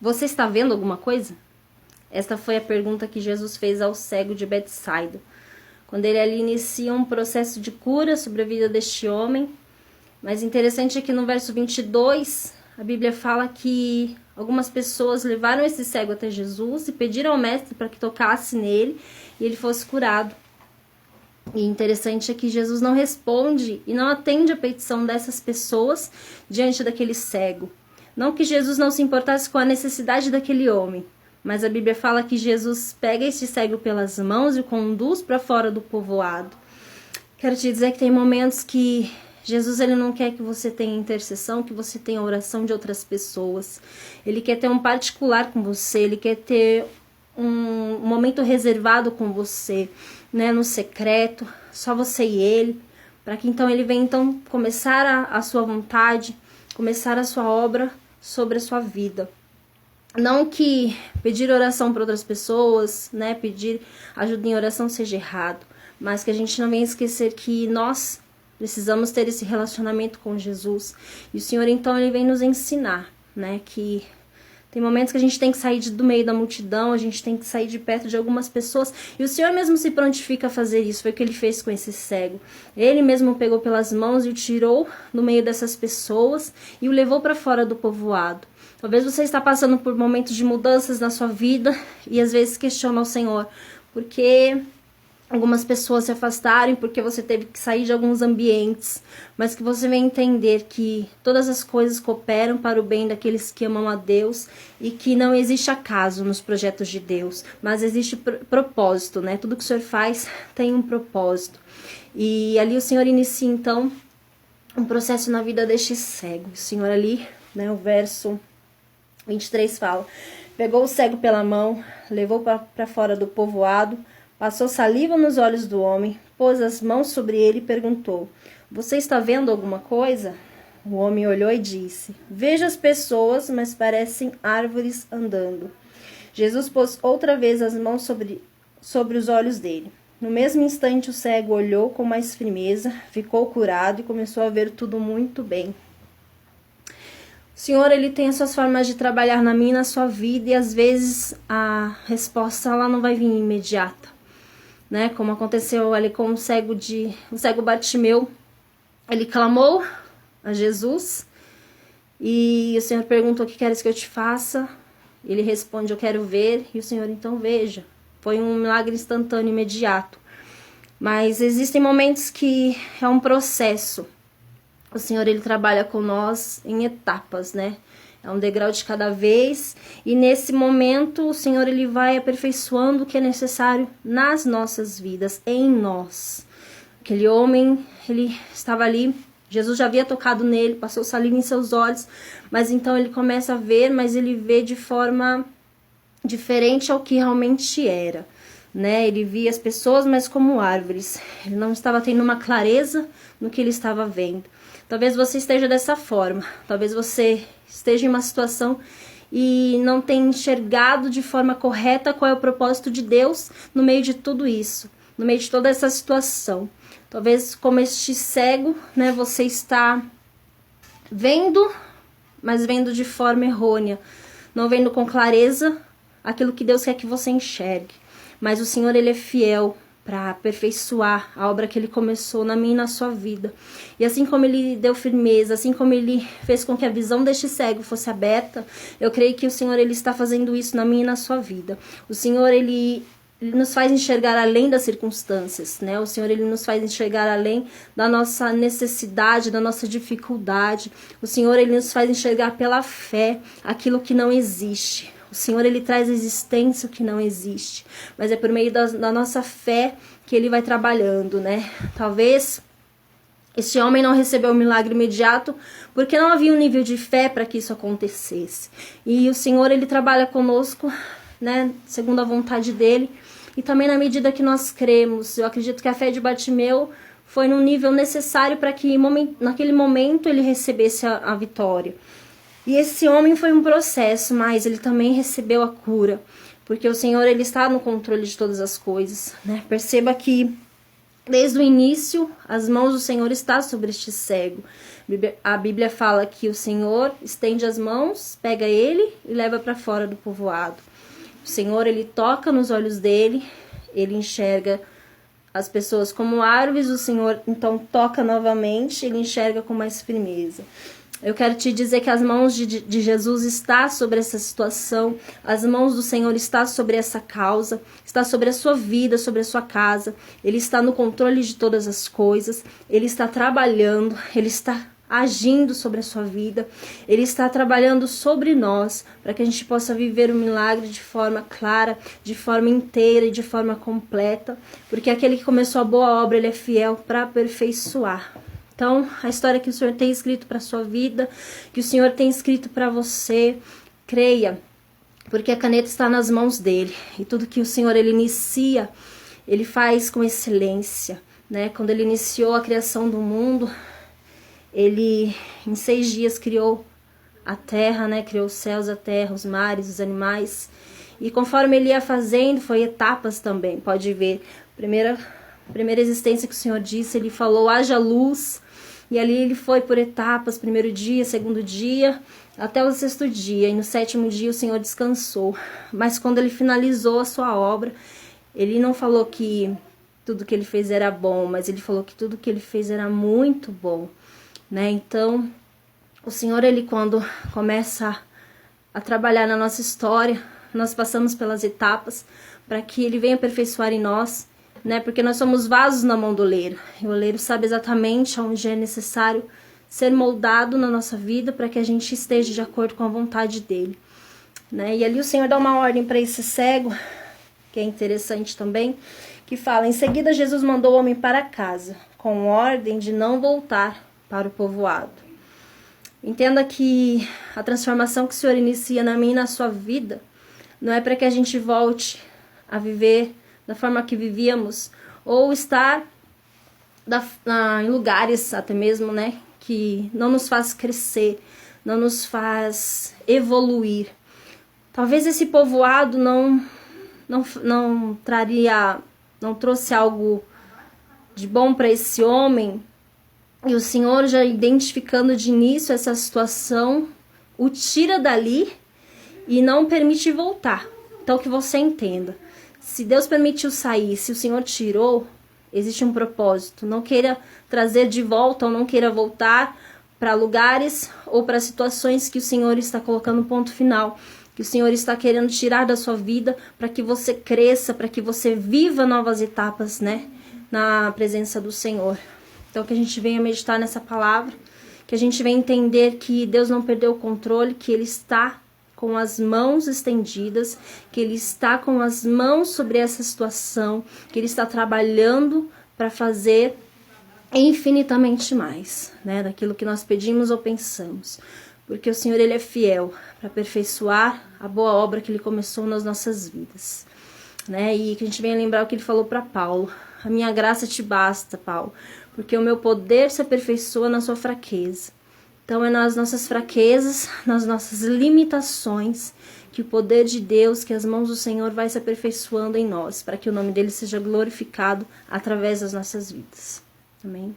Você está vendo alguma coisa? Esta foi a pergunta que Jesus fez ao cego de Betsaida, quando ele ali inicia um processo de cura sobre a vida deste homem. Mas interessante é que no verso 22, a Bíblia fala que algumas pessoas levaram esse cego até Jesus e pediram ao mestre para que tocasse nele e ele fosse curado. E interessante é que Jesus não responde e não atende a petição dessas pessoas diante daquele cego. Não que Jesus não se importasse com a necessidade daquele homem, mas a Bíblia fala que Jesus pega este cego pelas mãos e o conduz para fora do povoado. Quero te dizer que tem momentos que Jesus ele não quer que você tenha intercessão, que você tenha oração de outras pessoas. Ele quer ter um particular com você, ele quer ter um momento reservado com você, né, no secreto, só você e ele, para que então ele venha então começar a sua vontade, começar a sua obra sobre a sua vida. Não que pedir oração para outras pessoas, né, pedir ajuda em oração seja errado, mas que a gente não venha esquecer que nós precisamos ter esse relacionamento com Jesus. E o Senhor então ele vem nos ensinar, né, que tem momentos que a gente tem que sair do meio da multidão, a gente tem que sair de perto de algumas pessoas. E o Senhor mesmo se prontifica a fazer isso. Foi o que ele fez com esse cego. Ele mesmo pegou pelas mãos e o tirou do meio dessas pessoas e o levou para fora do povoado. Talvez você está passando por momentos de mudanças na sua vida e às vezes questiona ao Senhor porque algumas pessoas se afastaram, porque você teve que sair de alguns ambientes, mas que você venha entender que todas as coisas cooperam para o bem daqueles que amam a Deus e que não existe acaso nos projetos de Deus, mas existe propósito, né? Tudo que o Senhor faz tem um propósito. E ali o Senhor inicia então um processo na vida deste cego. O Senhor ali, né, o verso 23 fala: pegou o cego pela mão, levou para fora do povoado, passou saliva nos olhos do homem, pôs as mãos sobre ele e perguntou: você está vendo alguma coisa? O homem olhou e disse: vejo as pessoas, mas parecem árvores andando. Jesus pôs outra vez as mãos sobre os olhos dele. No mesmo instante o cego olhou com mais firmeza, ficou curado e começou a ver tudo muito bem. O Senhor ele tem as suas formas de trabalhar na minha e na sua vida, e às vezes a resposta ela não vai vir imediata, né? Como aconteceu ali com o cego Bartimeu. Ele clamou a Jesus e o Senhor perguntou: o que queres que eu te faça? Ele responde: eu quero ver. E o Senhor então veja. Foi um milagre instantâneo, imediato. Mas existem momentos que é um processo. O Senhor ele trabalha com nós em etapas, né? É um degrau de cada vez, e nesse momento o Senhor ele vai aperfeiçoando o que é necessário nas nossas vidas, em nós. Aquele homem, ele estava ali, Jesus já havia tocado nele, passou saliva em seus olhos, mas então ele começa a ver, mas ele vê de forma diferente ao que realmente era, né? Ele via as pessoas, mas como árvores. Ele não estava tendo uma clareza no que ele estava vendo. Talvez você esteja dessa forma, talvez você esteja em uma situação e não tenha enxergado de forma correta qual é o propósito de Deus no meio de tudo isso, no meio de toda essa situação. Talvez como este cego, né, você está vendo, mas vendo de forma errônea, não vendo com clareza aquilo que Deus quer que você enxergue. Mas o Senhor ele é fiel para aperfeiçoar a obra que ele começou na minha e na sua vida. E assim como ele deu firmeza, assim como ele fez com que a visão deste cego fosse aberta, eu creio que o Senhor ele está fazendo isso na minha e na sua vida. O Senhor ele nos faz enxergar além das circunstâncias, né? O Senhor ele nos faz enxergar além da nossa necessidade, da nossa dificuldade. O Senhor ele nos faz enxergar pela fé aquilo que não existe. O Senhor ele traz à existência o que não existe, mas é por meio da nossa fé que ele vai trabalhando, né? Talvez este homem não recebeu o milagre imediato porque não havia um nível de fé para que isso acontecesse. E o Senhor ele trabalha conosco, né, segundo a vontade dele, e também na medida que nós cremos. Eu acredito que a fé de Bartimeu foi no nível necessário para que naquele momento ele recebesse a vitória. E esse homem foi um processo, mas ele também recebeu a cura, porque o Senhor ele está no controle de todas as coisas, né? Perceba que desde o início as mãos do Senhor estão sobre este cego. A Bíblia fala que o Senhor estende as mãos, pega ele e leva para fora do povoado. O Senhor, ele toca nos olhos dele, ele enxerga as pessoas como árvores, o Senhor então toca novamente, ele enxerga com mais firmeza. Eu quero te dizer que as mãos de Jesus está sobre essa situação, as mãos do Senhor está sobre essa causa, está sobre a sua vida, sobre a sua casa. Ele está no controle de todas as coisas, ele está trabalhando, ele está agindo sobre a sua vida, ele está trabalhando sobre nós, para que a gente possa viver o milagre de forma clara, de forma inteira e de forma completa, porque aquele que começou a boa obra, ele é fiel para aperfeiçoar. Então, a história que o Senhor tem escrito para a sua vida, que o Senhor tem escrito para você, creia, porque a caneta está nas mãos dele. E tudo que o Senhor ele inicia, ele faz com excelência, né? Quando ele iniciou a criação do mundo, ele em 6 dias criou a terra, né? Criou os céus, a terra, os mares, os animais. E conforme ele ia fazendo, foi etapas também. Pode ver, primeira existência que o Senhor disse, ele falou, haja luz. E ali ele foi por etapas, 1º dia, 2º dia, até o 6º dia. E no 7º dia o Senhor descansou. Mas quando ele finalizou a sua obra, ele não falou que tudo que ele fez era bom, mas ele falou que tudo que ele fez era muito bom, né? Então, o Senhor, ele quando começa a trabalhar na nossa história, nós passamos pelas etapas para que ele venha aperfeiçoar em nós, né? Porque nós somos vasos na mão do oleiro. E o oleiro sabe exatamente onde é necessário ser moldado na nossa vida para que a gente esteja de acordo com a vontade dele, né? E ali o Senhor dá uma ordem para esse cego, que é interessante também, que fala, em seguida Jesus mandou o homem para casa, com ordem de não voltar para o povoado. Entenda que a transformação que o Senhor inicia na minha e na sua vida não é para que a gente volte a viver da forma que vivíamos, ou estar em lugares até mesmo, né, que não nos faz crescer, não nos faz evoluir. Talvez esse povoado não trouxe algo de bom para esse homem, e o Senhor, já identificando de início essa situação, o tira dali e não permite voltar. Então que você entenda, se Deus permitiu sair, se o Senhor tirou, existe um propósito. Não queira trazer de volta ou não queira voltar para lugares ou para situações que o Senhor está colocando um ponto final, que o Senhor está querendo tirar da sua vida para que você cresça, para que você viva novas etapas, né, na presença do Senhor. Então que a gente venha meditar nessa palavra, que a gente venha entender que Deus não perdeu o controle, que Ele está com as mãos estendidas, que Ele está com as mãos sobre essa situação, que Ele está trabalhando para fazer infinitamente mais, né, daquilo que nós pedimos ou pensamos. Porque o Senhor, Ele é fiel para aperfeiçoar a boa obra que Ele começou nas nossas vidas, né? E que a gente venha lembrar o que Ele falou para Paulo. A minha graça te basta, Paulo, porque o meu poder se aperfeiçoa na sua fraqueza. Então é nas nossas fraquezas, nas nossas limitações, que o poder de Deus, que as mãos do Senhor vai se aperfeiçoando em nós, para que o nome dele seja glorificado através das nossas vidas. Amém?